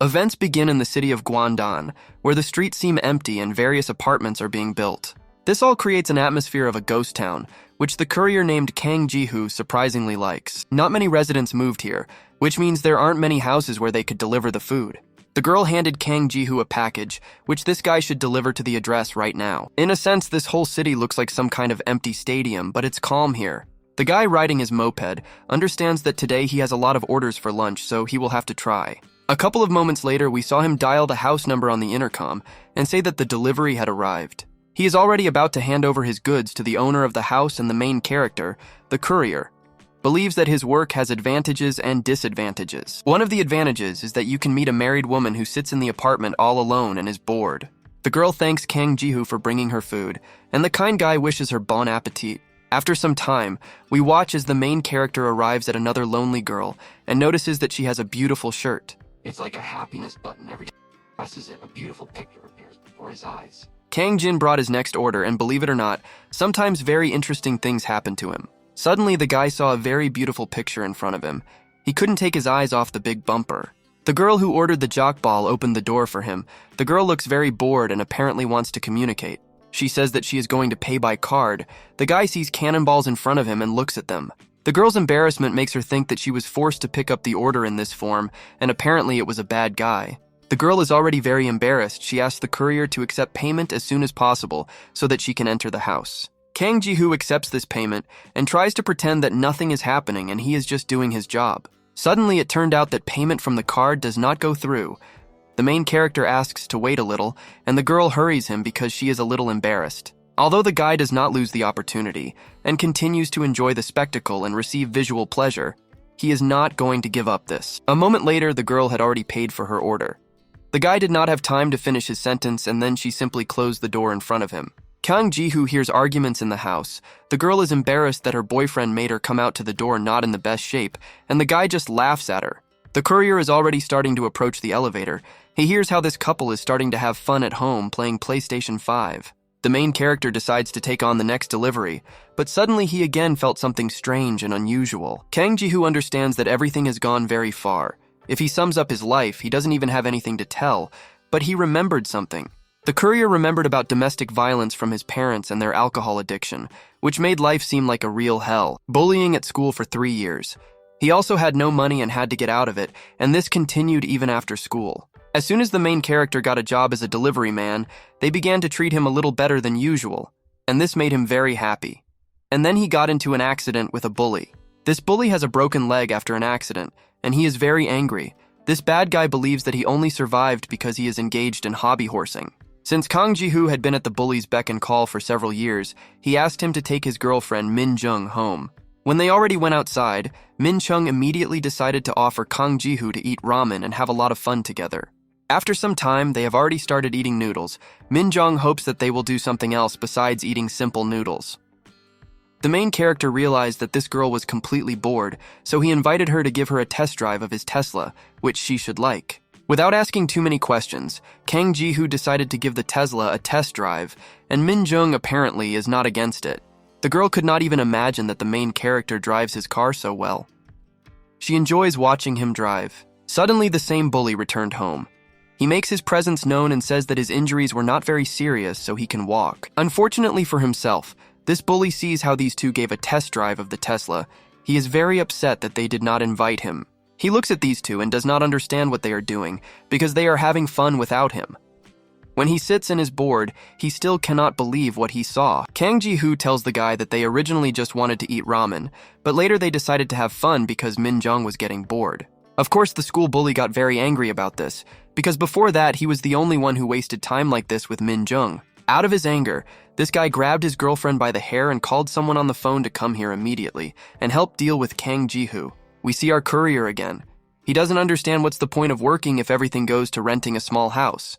Events begin in the city of Guangdong, where the streets seem empty and various apartments are being built. This all creates an atmosphere of a ghost town, which the courier named Kang Ji-hoo surprisingly likes. Not many residents moved here, which means there aren't many houses where they could deliver the food. The girl handed Kang Ji-hoo a package, which this guy should deliver to the address right now. In a sense, this whole city looks like some kind of empty stadium, but it's calm here. The guy riding his moped understands that today he has a lot of orders for lunch, so he will have to try. A couple of moments later, we saw him dial the house number on the intercom and say that the delivery had arrived. He is already about to hand over his goods to the owner of the house, and the main character, the courier, believes that his work has advantages and disadvantages. One of the advantages is that you can meet a married woman who sits in the apartment all alone and is bored. The girl thanks Kang Ji-hoo for bringing her food, and the kind guy wishes her bon appetit. After some time, we watch as the main character arrives at another lonely girl and notices that she has a beautiful shirt. It's like a happiness button. Every time he presses it, a beautiful picture appears before his eyes. Kang Jin brought his next order, and believe it or not, sometimes very interesting things happen to him. Suddenly, the guy saw a very beautiful picture in front of him. He couldn't take his eyes off the big bumper. The girl who ordered the jock ball opened the door for him. The girl looks very bored and apparently wants to communicate. She says that she is going to pay by card. The guy sees cannonballs in front of him and looks at them. The girl's embarrassment makes her think that she was forced to pick up the order in this form, and apparently it was a bad guy. The girl is already very embarrassed. She asks the courier to accept payment as soon as possible so that she can enter the house. Kang Ji-hoo accepts this payment and tries to pretend that nothing is happening and he is just doing his job. Suddenly, it turned out that payment from the card does not go through. The main character asks to wait a little, and the girl hurries him because she is a little embarrassed. Although the guy does not lose the opportunity and continues to enjoy the spectacle and receive visual pleasure, he is not going to give up this. A moment later, the girl had already paid for her order. The guy did not have time to finish his sentence, and then she simply closed the door in front of him. Kang Ji-hoo hears arguments in the house. The girl is embarrassed that her boyfriend made her come out to the door not in the best shape, and the guy just laughs at her. The courier is already starting to approach the elevator. He hears how this couple is starting to have fun at home playing PlayStation 5. The main character decides to take on the next delivery, but suddenly he again felt something strange and unusual. Kang Ji-hoo understands that everything has gone very far. If he sums up his life, he doesn't even have anything to tell, but he remembered something. The courier remembered about domestic violence from his parents and their alcohol addiction, which made life seem like a real hell. Bullying at school for 3 years. He also had no money and had to get out of it, and this continued even after school. As soon as the main character got a job as a delivery man, they began to treat him a little better than usual, and this made him very happy. And then he got into an accident with a bully. This bully has a broken leg after an accident, and he is very angry. This bad guy believes that he only survived because he is engaged in hobby horsing. Since Kang Ji-hoo had been at the bully's beck and call for several years, he asked him to take his girlfriend Min Jung home. When they already went outside, Min Chung immediately decided to offer Kang Ji-hoo to eat ramen and have a lot of fun together. After some time, they have already started eating noodles. Min Jung hopes that they will do something else besides eating simple noodles. The main character realized that this girl was completely bored, so he invited her to give her a test drive of his Tesla, which she should like. Without asking too many questions, Kang Ji-hoo decided to give the Tesla a test drive, and Min Jung apparently is not against it. The girl could not even imagine that the main character drives his car so well. She enjoys watching him drive. Suddenly, the same bully returned home. He makes his presence known and says that his injuries were not very serious, so he can walk. Unfortunately for himself, this bully sees how these two gave a test drive of the Tesla. He is very upset that they did not invite him. He looks at these two and does not understand what they are doing, because they are having fun without him. When he sits and is bored, he still cannot believe what he saw. Kang Ji-hoo tells the guy that they originally just wanted to eat ramen, but later they decided to have fun because Min Jung was getting bored. Of course, the school bully got very angry about this, because before that, he was the only one who wasted time like this with Min Jung. Out of his anger, this guy grabbed his girlfriend by the hair and called someone on the phone to come here immediately and help deal with Kang Ji-hoo. We see our courier again. He doesn't understand what's the point of working if everything goes to renting a small house.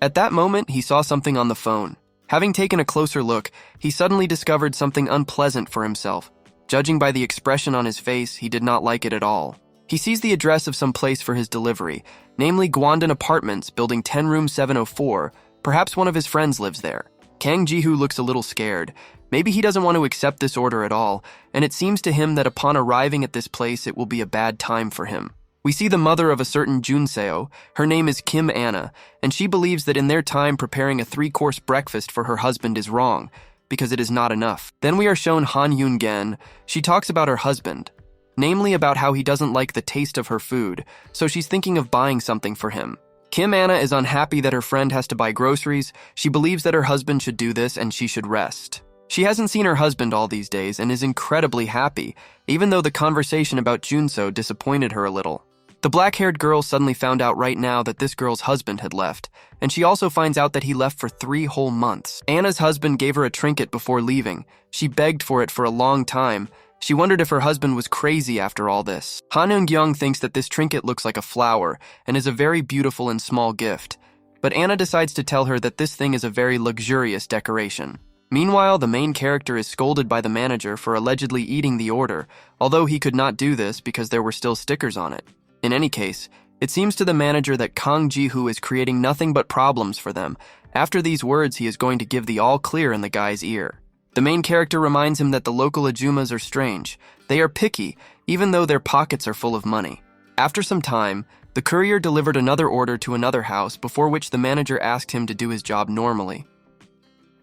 At that moment, he saw something on the phone. Having taken a closer look, he suddenly discovered something unpleasant for himself. Judging by the expression on his face, he did not like it at all. He sees the address of some place for his delivery, namely Guangdong Apartments, building 10 room 704. Perhaps one of his friends lives there. Kang Ji-hoo looks a little scared. Maybe he doesn't want to accept this order at all, and it seems to him that upon arriving at this place, it will be a bad time for him. We see the mother of a certain Junseo. Her name is Kim Anna, and she believes that in their time preparing a 3-course breakfast for her husband is wrong, because it is not enough. Then we are shown Han Yoon-gen. She talks about her husband, namely about how he doesn't like the taste of her food, so she's thinking of buying something for him. Kim Anna is unhappy that her friend has to buy groceries. She believes that her husband should do this and she should rest. She hasn't seen her husband all these days and is incredibly happy, even though the conversation about Junseo disappointed her a little. The black-haired girl suddenly found out right now that this girl's husband had left, and she also finds out that he left for 3 whole months. Anna's husband gave her a trinket before leaving. She begged for it for a long time. She wondered if her husband was crazy after all this. Han Eun-gyung thinks that this trinket looks like a flower and is a very beautiful and small gift, but Anna decides to tell her that this thing is a very luxurious decoration. Meanwhile, the main character is scolded by the manager for allegedly eating the order, although he could not do this because there were still stickers on it. In any case, it seems to the manager that Kang Ji-hoo is creating nothing but problems for them. After these words, he is going to give the all clear in the guy's ear. The main character reminds him that the local ajumas are strange. They are picky, even though their pockets are full of money. After some time, the courier delivered another order to another house, before which the manager asked him to do his job normally.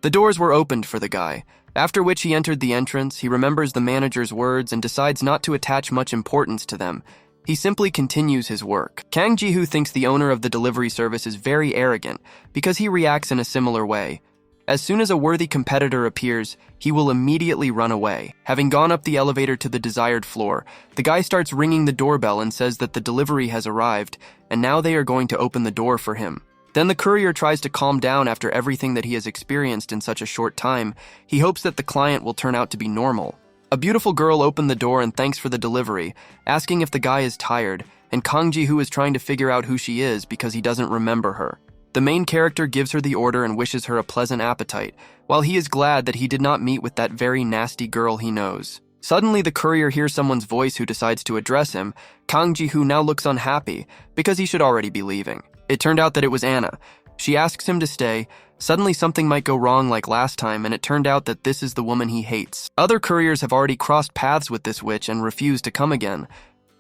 The doors were opened for the guy, after which he entered the entrance. He remembers the manager's words and decides not to attach much importance to them. He simply continues his work. Kang Ji-hoo thinks the owner of the delivery service is very arrogant because he reacts in a similar way. As soon as a worthy competitor appears, he will immediately run away. Having gone up the elevator to the desired floor, the guy starts ringing the doorbell and says that the delivery has arrived, and now they are going to open the door for him. Then the courier tries to calm down after everything that he has experienced in such a short time. He hopes that the client will turn out to be normal. A beautiful girl opened the door and thanks for the delivery, asking if the guy is tired, and Kang Ji-hoo is trying to figure out who she is because he doesn't remember her. The main character gives her the order and wishes her a pleasant appetite, while he is glad that he did not meet with that very nasty girl he knows. Suddenly, the courier hears someone's voice who decides to address him. Kang Ji-hoo now looks unhappy, because he should already be leaving. It turned out that it was Anna. She asks him to stay. Suddenly something might go wrong like last time, and it turned out that this is the woman he hates. Other couriers have already crossed paths with this witch and refused to come again.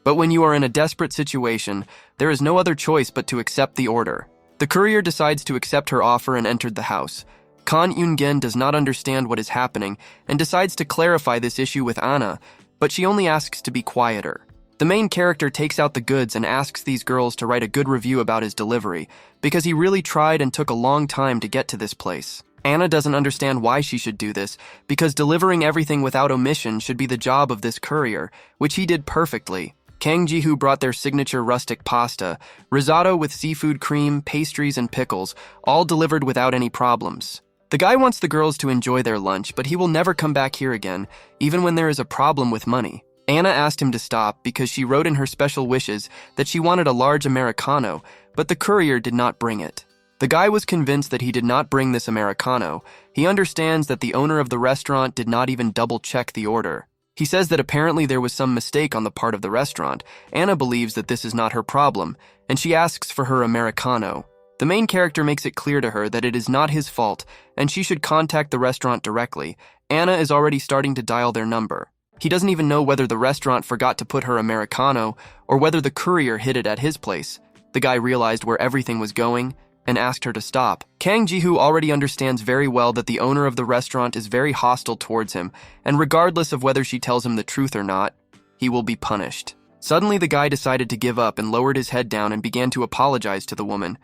But when you are in a desperate situation, there is no other choice but to accept the order. The courier decides to accept her offer and entered the house. Kan Eun-gen does not understand what is happening and decides to clarify this issue with Anna, but she only asks to be quieter. The main character takes out the goods and asks these girls to write a good review about his delivery, because he really tried and took a long time to get to this place. Anna doesn't understand why she should do this, because delivering everything without omission should be the job of this courier, which he did perfectly. Kang Ji-hoo brought their signature rustic pasta, risotto with seafood cream, pastries, and pickles, all delivered without any problems. The guy wants the girls to enjoy their lunch, but he will never come back here again, even when there is a problem with money. Anna asked him to stop because she wrote in her special wishes that she wanted a large Americano, but the courier did not bring it. The guy was convinced that he did not bring this Americano. He understands that the owner of the restaurant did not even double-check the order. He says that apparently there was some mistake on the part of the restaurant. Anna believes that this is not her problem, and she asks for her Americano. The main character makes it clear to her that it is not his fault, and she should contact the restaurant directly. Anna is already starting to dial their number. He doesn't even know whether the restaurant forgot to put her Americano or whether the courier hid it at his place. The guy realized where everything was going and asked her to stop. Kang Ji-hoo already understands very well that the owner of the restaurant is very hostile towards him, and regardless of whether she tells him the truth or not, he will be punished. Suddenly, the guy decided to give up and lowered his head down and began to apologize to the woman.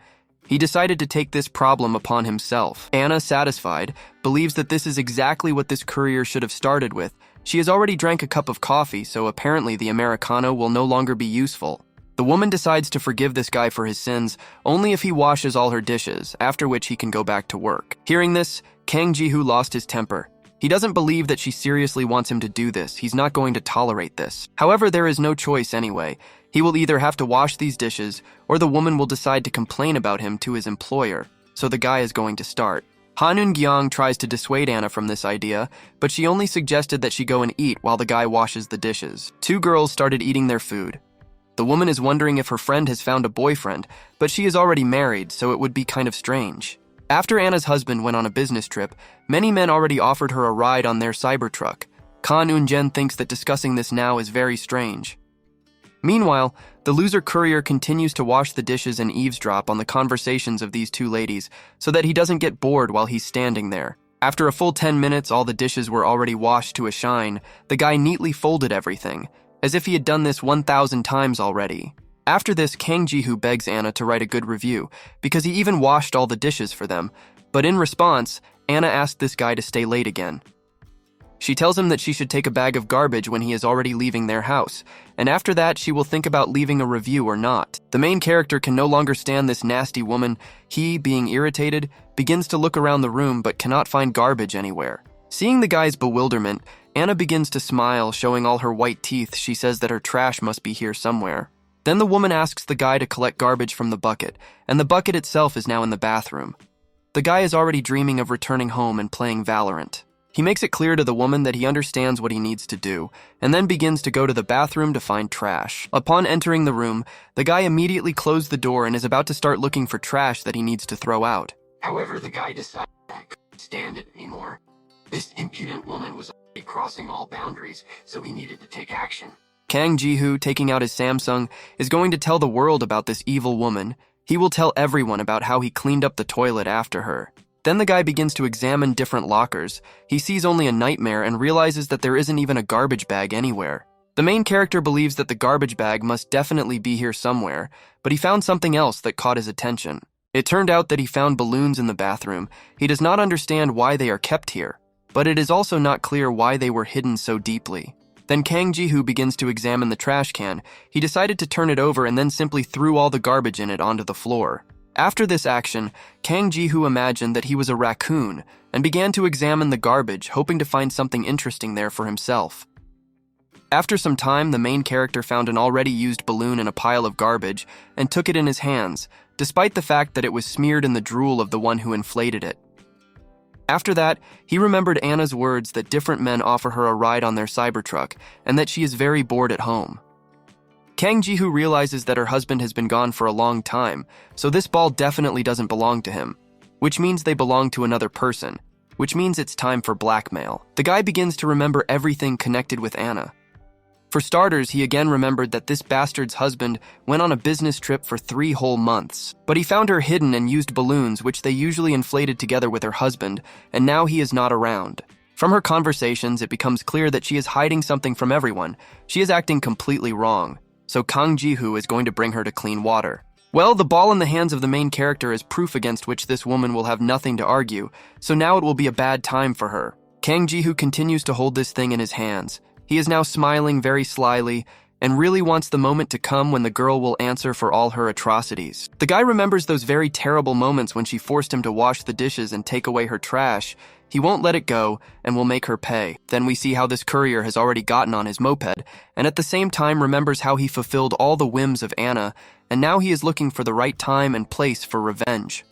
He decided to take this problem upon himself. Anna, satisfied, believes that this is exactly what this courier should have started with. She has already drank a cup of coffee, so apparently the Americano will no longer be useful. The woman decides to forgive this guy for his sins only if he washes all her dishes, after which he can go back to work. Hearing this, Kang Ji-hoo lost his temper. He doesn't believe that she seriously wants him to do this. He's not going to tolerate this. However, there is no choice anyway. He will either have to wash these dishes, or the woman will decide to complain about him to his employer, so the guy is going to start. Han Eun-gyung tries to dissuade Anna from this idea, but she only suggested that she go and eat while the guy washes the dishes. 2 girls started eating their food. The woman is wondering if her friend has found a boyfriend, but she is already married, so it would be kind of strange. After Anna's husband went on a business trip, many men already offered her a ride on their Cybertruck. Kan Eun-gen thinks that discussing this now is very strange. Meanwhile, the loser courier continues to wash the dishes and eavesdrop on the conversations of these two ladies so that he doesn't get bored while he's standing there. After a full 10 minutes, all the dishes were already washed to a shine. The guy neatly folded everything, as if he had done this 1,000 times already. After this, Kang Ji-hoo begs Anna to write a good review, because he even washed all the dishes for them. But in response, Anna asked this guy to stay late again. She tells him that she should take a bag of garbage when he is already leaving their house, and after that she will think about leaving a review or not. The main character can no longer stand this nasty woman. He, being irritated, begins to look around the room but cannot find garbage anywhere. Seeing the guy's bewilderment, Anna begins to smile, showing all her white teeth. She says that her trash must be here somewhere. Then the woman asks the guy to collect garbage from the bucket, and the bucket itself is now in the bathroom. The guy is already dreaming of returning home and playing Valorant. He makes it clear to the woman that he understands what he needs to do, and then begins to go to the bathroom to find trash. Upon entering the room, the guy immediately closed the door and is about to start looking for trash that he needs to throw out. However, the guy decided that he couldn't stand it anymore. This impudent woman was already crossing all boundaries, so he needed to take action. Kang Ji-hoo, taking out his Samsung, is going to tell the world about this evil woman. He will tell everyone about how he cleaned up the toilet after her. Then the guy begins to examine different lockers. He sees only a nightmare and realizes that there isn't even a garbage bag anywhere. The main character believes that the garbage bag must definitely be here somewhere, but he found something else that caught his attention. It turned out that he found balloons in the bathroom. He does not understand why they are kept here, but it is also not clear why they were hidden so deeply. Then Kang Ji-hoo begins to examine the trash can. He decided to turn it over and then simply threw all the garbage in it onto the floor. After this action, Kang Ji-hoo imagined that he was a raccoon and began to examine the garbage, hoping to find something interesting there for himself. After some time, the main character found an already used balloon in a pile of garbage and took it in his hands, despite the fact that it was smeared in the drool of the one who inflated it. After that, he remembered Anna's words that different men offer her a ride on their Cybertruck and that she is very bored at home. Kang Ji-hoo realizes that her husband has been gone for a long time, so this ball definitely doesn't belong to him, which means they belong to another person, which means it's time for blackmail. The guy begins to remember everything connected with Anna. For starters, he again remembered that this bastard's husband went on a business trip for 3 whole months, but he found her hidden and used balloons which they usually inflated together with her husband, and now he is not around. From her conversations, it becomes clear that she is hiding something from everyone. She is acting completely wrong. So Kang Ji-hoo is going to bring her to clean water. Well, the ball in the hands of the main character is proof against which this woman will have nothing to argue, so now it will be a bad time for her. Kang Ji-hoo continues to hold this thing in his hands. He is now smiling very slyly and really wants the moment to come when the girl will answer for all her atrocities. The guy remembers those very terrible moments when she forced him to wash the dishes and take away her trash. He won't let it go and will make her pay. Then we see how this courier has already gotten on his moped and at the same time remembers how he fulfilled all the whims of Anna, and now he is looking for the right time and place for revenge.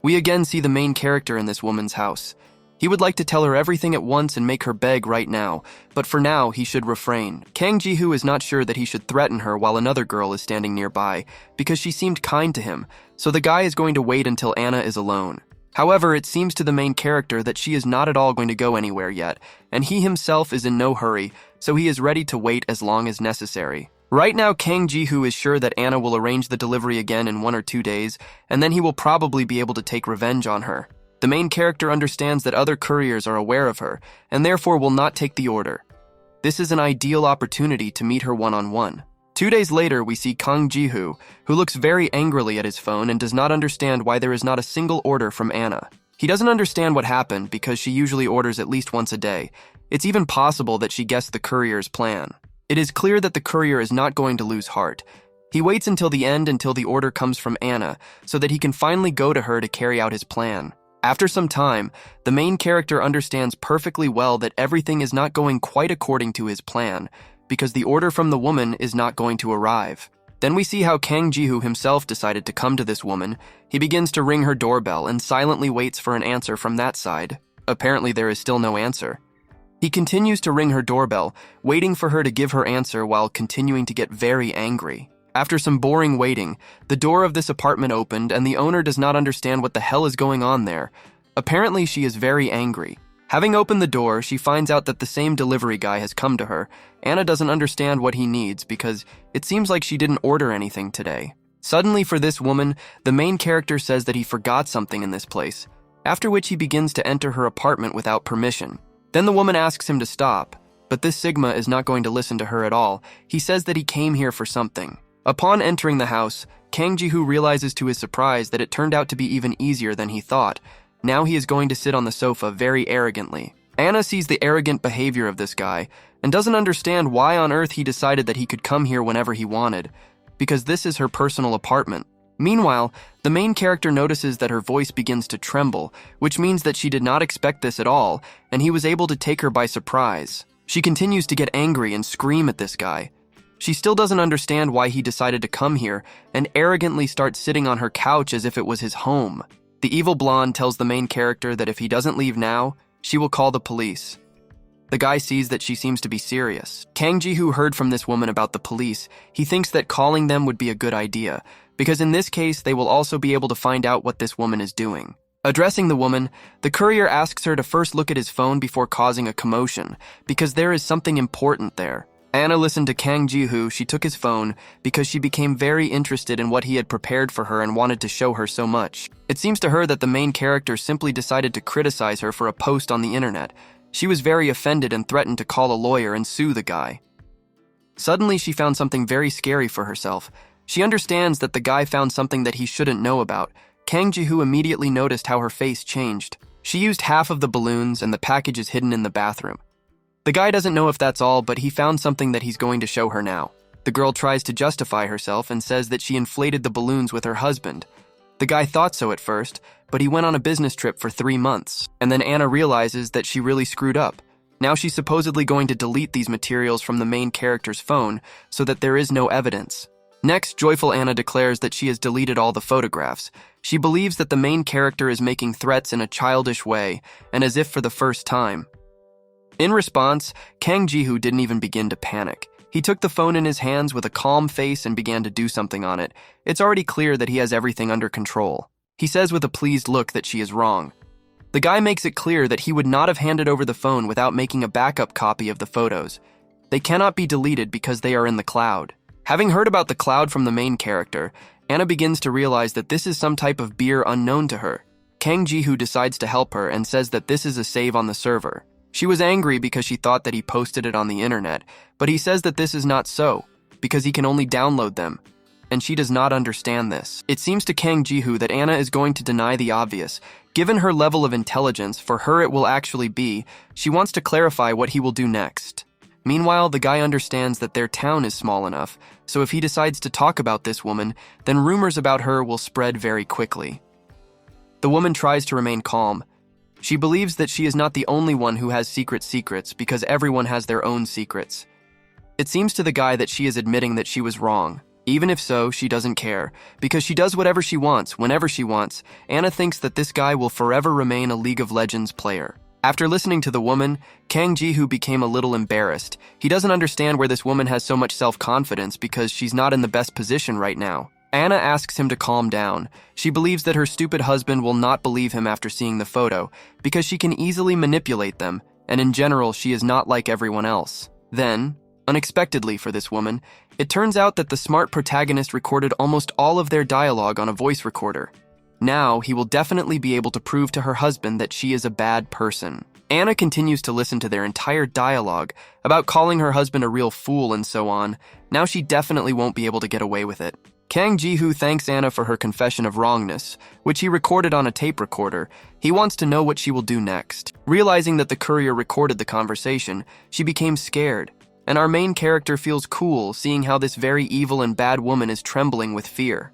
We again see the main character in this woman's house. He would like to tell her everything at once and make her beg right now, but for now he should refrain. Kang Ji-hoo is not sure that he should threaten her while another girl is standing nearby, because she seemed kind to him, so the guy is going to wait until Anna is alone. However, it seems to the main character that she is not at all going to go anywhere yet, and he himself is in no hurry, so he is ready to wait as long as necessary. Right now, Kang Ji-hoo is sure that Anna will arrange the delivery again in 1 or 2 days, and then he will probably be able to take revenge on her. The main character understands that other couriers are aware of her, and therefore will not take the order. This is an ideal opportunity to meet her one-on-one. 2 days later, we see Kang Ji-hoo, who looks very angrily at his phone and does not understand why there is not a single order from Anna. He doesn't understand what happened because she usually orders at least once a day. It's even possible that she guessed the courier's plan. It is clear that the courier is not going to lose heart. He waits until the end until the order comes from Anna so that he can finally go to her to carry out his plan. After some time, the main character understands perfectly well that everything is not going quite according to his plan, because the order from the woman is not going to arrive. Then we see how Kang Ji-hoo himself decided to come to this woman. He begins to ring her doorbell and silently waits for an answer from that side. Apparently there is still no answer. He continues to ring her doorbell, waiting for her to give her answer while continuing to get very angry. After some boring waiting, the door of this apartment opened and the owner does not understand what the hell is going on there. Apparently she is very angry. Having opened the door, she finds out that the same delivery guy has come to her. Anna doesn't understand what he needs because it seems like she didn't order anything today. Suddenly, for this woman, the main character says that he forgot something in this place, after which he begins to enter her apartment without permission. Then the woman asks him to stop, but this Sigma is not going to listen to her at all. He says that he came here for something. Upon entering the house, Kang Ji-hoo realizes to his surprise that it turned out to be even easier than he thought. Now he is going to sit on the sofa very arrogantly. Anna sees the arrogant behavior of this guy and doesn't understand why on earth he decided that he could come here whenever he wanted, because this is her personal apartment. Meanwhile, the main character notices that her voice begins to tremble, which means that she did not expect this at all, and he was able to take her by surprise. She continues to get angry and scream at this guy. She still doesn't understand why he decided to come here and arrogantly starts sitting on her couch as if it was his home. The evil blonde tells the main character that if he doesn't leave now, she will call the police. The guy sees that she seems to be serious. Kang Ji-hoo heard from this woman about the police. He thinks that calling them would be a good idea, because in this case, they will also be able to find out what this woman is doing. Addressing the woman, the courier asks her to first look at his phone before causing a commotion, because there is something important there. Anna listened to Kang Ji-hoo. She took his phone because she became very interested in what he had prepared for her and wanted to show her so much. It seems to her that the main character simply decided to criticize her for a post on the internet. She was very offended and threatened to call a lawyer and sue the guy. Suddenly, she found something very scary for herself. She understands that the guy found something that he shouldn't know about. Kang Ji-hoo immediately noticed how her face changed. She used half of the balloons and the package is hidden in the bathroom. The guy doesn't know if that's all, but he found something that he's going to show her now. The girl tries to justify herself and says that she inflated the balloons with her husband. The guy thought so at first, but he went on a business trip for 3 months. And then Anna realizes that she really screwed up. Now she's supposedly going to delete these materials from the main character's phone so that there is no evidence. Next, joyful Anna declares that she has deleted all the photographs. She believes that the main character is making threats in a childish way and as if for the first time. In response, Kang Ji-hoo didn't even begin to panic. He took the phone in his hands with a calm face and began to do something on it. It's already clear that he has everything under control. He says with a pleased look that she is wrong. The guy makes it clear that he would not have handed over the phone without making a backup copy of the photos. They cannot be deleted because they are in the cloud. Having heard about the cloud from the main character, Anna begins to realize that this is some type of beer unknown to her. Kang Ji-hoo decides to help her and says that this is a save on the server. She was angry because she thought that he posted it on the internet, but he says that this is not so, because he can only download them, and she does not understand this. It seems to Kang Ji-hoo that Anna is going to deny the obvious. Given her level of intelligence, for her it will actually be, she wants to clarify what he will do next. Meanwhile, the guy understands that their town is small enough, so if he decides to talk about this woman, then rumors about her will spread very quickly. The woman tries to remain calm. She believes that she is not the only one who has secrets because everyone has their own secrets. It seems to the guy that she is admitting that she was wrong. Even if so, she doesn't care, because she does whatever she wants, whenever she wants. Anna thinks that this guy will forever remain a League of Legends player. After listening to the woman, Kang Ji-hoo became a little embarrassed. He doesn't understand where this woman has so much self-confidence because she's not in the best position right now. Anna asks him to calm down. She believes that her stupid husband will not believe him after seeing the photo, because she can easily manipulate them, and in general, she is not like everyone else. Then, unexpectedly for this woman, it turns out that the smart protagonist recorded almost all of their dialogue on a voice recorder. Now, he will definitely be able to prove to her husband that she is a bad person. Anna continues to listen to their entire dialogue about calling her husband a real fool and so on. Now she definitely won't be able to get away with it. Kang Ji-hoo thanks Anna for her confession of wrongness, which he recorded on a tape recorder. He wants to know what she will do next. Realizing that the courier recorded the conversation, she became scared, and our main character feels cool seeing how this very evil and bad woman is trembling with fear.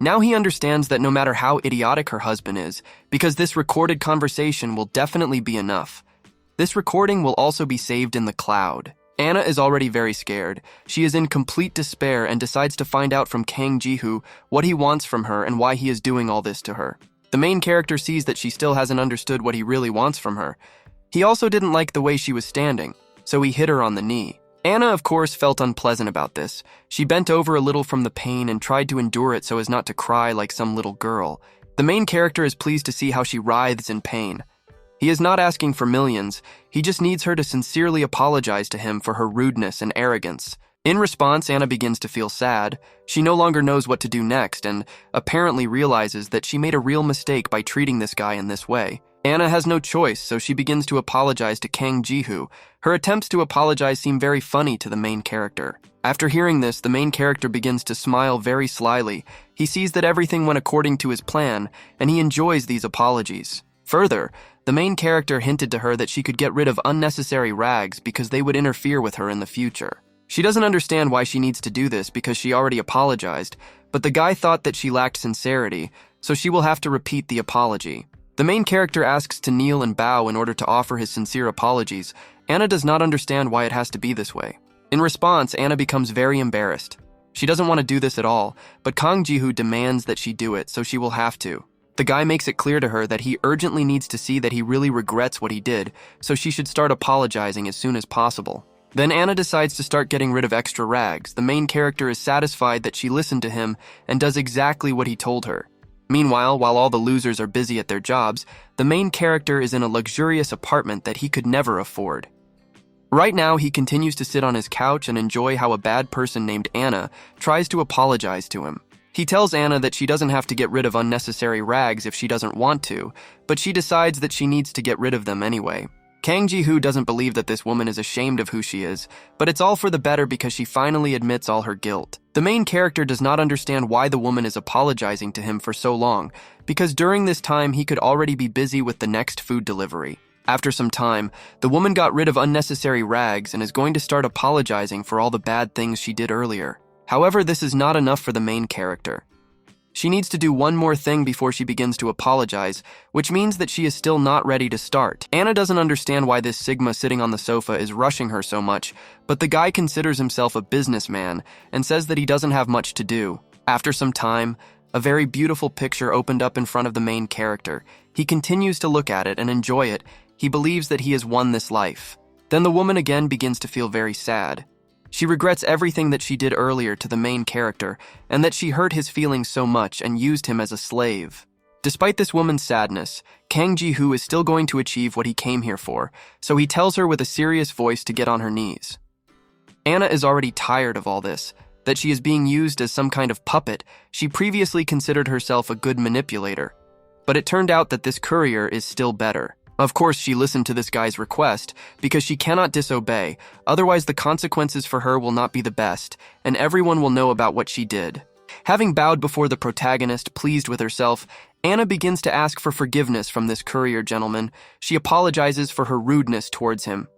Now he understands that no matter how idiotic her husband is, because this recorded conversation will definitely be enough. This recording will also be saved in the cloud. Anna is already very scared. She is in complete despair and decides to find out from Kang Ji-hoo what he wants from her and why he is doing all this to her. The main character sees that she still hasn't understood what he really wants from her. He also didn't like the way she was standing, so he hit her on the knee. Anna, of course, felt unpleasant about this. She bent over a little from the pain and tried to endure it so as not to cry like some little girl. The main character is pleased to see how she writhes in pain. He is not asking for millions, he just needs her to sincerely apologize to him for her rudeness and arrogance. In response, Anna begins to feel sad. She no longer knows what to do next and apparently realizes that she made a real mistake by treating this guy in this way. Anna has no choice, so she begins to apologize to Kang Ji-hoo. Her attempts to apologize seem very funny to the main character. After hearing this, the main character begins to smile very slyly. He sees that everything went according to his plan, and he enjoys these apologies. Further, the main character hinted to her that she could get rid of unnecessary rags because they would interfere with her in the future. She doesn't understand why she needs to do this because she already apologized, but the guy thought that she lacked sincerity, so she will have to repeat the apology. The main character asks to kneel and bow in order to offer his sincere apologies. Anna does not understand why it has to be this way. In response, Anna becomes very embarrassed. She doesn't want to do this at all, but Kang Ji-hoo demands that she do it, so she will have to. The guy makes it clear to her that he urgently needs to see that he really regrets what he did, so she should start apologizing as soon as possible. Then Anna decides to start getting rid of extra rags. The main character is satisfied that she listened to him and does exactly what he told her. Meanwhile, while all the losers are busy at their jobs, the main character is in a luxurious apartment that he could never afford. Right now, he continues to sit on his couch and enjoy how a bad person named Anna tries to apologize to him. He tells Anna that she doesn't have to get rid of unnecessary rags if she doesn't want to, but she decides that she needs to get rid of them anyway. Kang Ji-hoo doesn't believe that this woman is ashamed of who she is, but it's all for the better because she finally admits all her guilt. The main character does not understand why the woman is apologizing to him for so long, because during this time he could already be busy with the next food delivery. After some time, the woman got rid of unnecessary rags and is going to start apologizing for all the bad things she did earlier. However, this is not enough for the main character. She needs to do one more thing before she begins to apologize, which means that she is still not ready to start. Anna doesn't understand why this Sigma sitting on the sofa is rushing her so much, but the guy considers himself a businessman and says that he doesn't have much to do. After some time, a very beautiful picture opened up in front of the main character. He continues to look at it and enjoy it. He believes that he has won this life. Then the woman again begins to feel very sad. She regrets everything that she did earlier to the main character, and that she hurt his feelings so much and used him as a slave. Despite this woman's sadness, Kang Ji-hoo is still going to achieve what he came here for, so he tells her with a serious voice to get on her knees. Anna is already tired of all this, that she is being used as some kind of puppet. She previously considered herself a good manipulator, but it turned out that this courier is still better. Of course, she listened to this guy's request because she cannot disobey, otherwise the consequences for her will not be the best, and everyone will know about what she did. Having bowed before the protagonist, pleased with herself, Anna begins to ask for forgiveness from this courier gentleman. She apologizes for her rudeness towards him.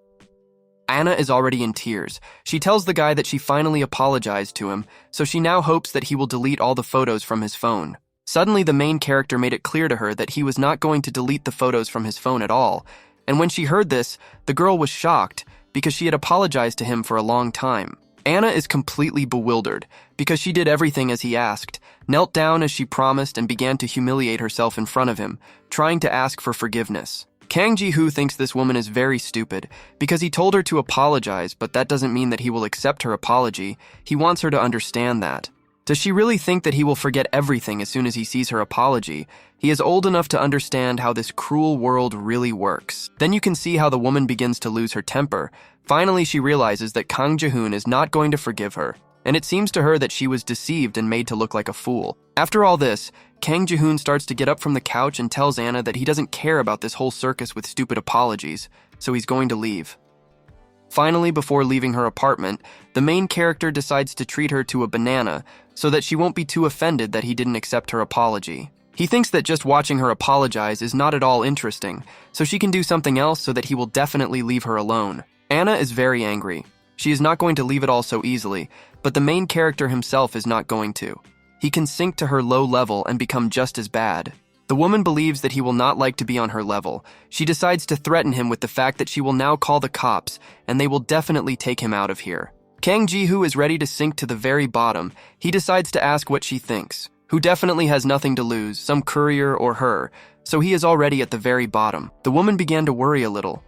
Anna is already in tears. She tells the guy that she finally apologized to him, so she now hopes that he will delete all the photos from his phone. Suddenly, the main character made it clear to her that he was not going to delete the photos from his phone at all, and when she heard this, the girl was shocked because she had apologized to him for a long time. Anna is completely bewildered because she did everything as he asked, knelt down as she promised, and began to humiliate herself in front of him, trying to ask for forgiveness. Kang Ji-hoo thinks this woman is very stupid because he told her to apologize, but that doesn't mean that he will accept her apology. He wants her to understand that. Does she really think that he will forget everything as soon as he sees her apology? He is old enough to understand how this cruel world really works. Then you can see how the woman begins to lose her temper. Finally, she realizes that Kang Ji-hoon is not going to forgive her, and it seems to her that she was deceived and made to look like a fool. After all this, Kang Ji-hoon starts to get up from the couch and tells Anna that he doesn't care about this whole circus with stupid apologies, so he's going to leave. Finally, before leaving her apartment, the main character decides to treat her to a banana so that she won't be too offended that he didn't accept her apology. He thinks that just watching her apologize is not at all interesting, so she can do something else so that he will definitely leave her alone. Anna is very angry. She is not going to leave it all so easily, but the main character himself is not going to. He can sink to her low level and become just as bad. The woman believes that he will not like to be on her level. She decides to threaten him with the fact that she will now call the cops, and they will definitely take him out of here. Kang Ji-hoo is ready to sink to the very bottom. He decides to ask what she thinks, who definitely has nothing to lose, some courier or her, so he is already at the very bottom. The woman began to worry a little.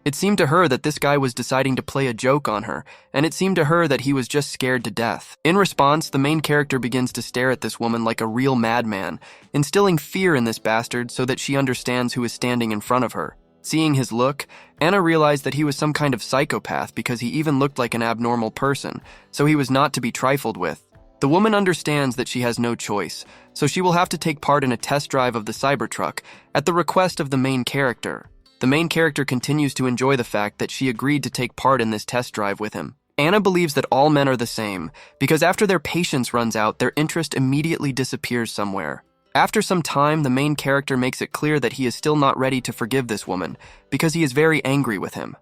It seemed to her that this guy was deciding to play a joke on her, and it seemed to her that he was just scared to death. In response, the main character begins to stare at this woman like a real madman, instilling fear in this bastard so that she understands who is standing in front of her. Seeing his look, Anna realized that he was some kind of psychopath because he even looked like an abnormal person, so he was not to be trifled with. The woman understands that she has no choice, so she will have to take part in a test drive of the Cybertruck at the request of the main character. The main character continues to enjoy the fact that she agreed to take part in this test drive with him. Anna believes that all men are the same, because after their patience runs out, their interest immediately disappears somewhere. After some time, the main character makes it clear that he is still not ready to forgive this woman, because he is very angry with him.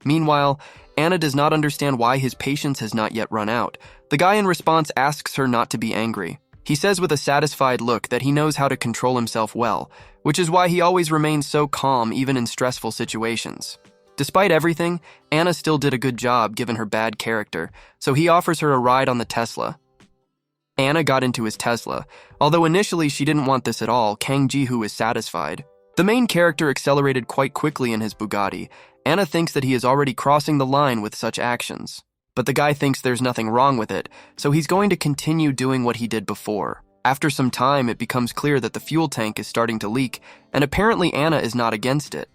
Meanwhile, Anna does not understand why his patience has not yet run out. The guy in response asks her not to be angry. He says with a satisfied look that he knows how to control himself well, which is why he always remains so calm even in stressful situations. Despite everything, Anna still did a good job given her bad character, so he offers her a ride on the Tesla. Anna got into his Tesla. Although initially she didn't want this at all, Kang Ji-hoo is satisfied. The main character accelerated quite quickly in his Bugatti. Anna thinks that he is already crossing the line with such actions. But the guy thinks there's nothing wrong with it, so he's going to continue doing what he did before. After some time, it becomes clear that the fuel tank is starting to leak, and apparently Anna is not against it.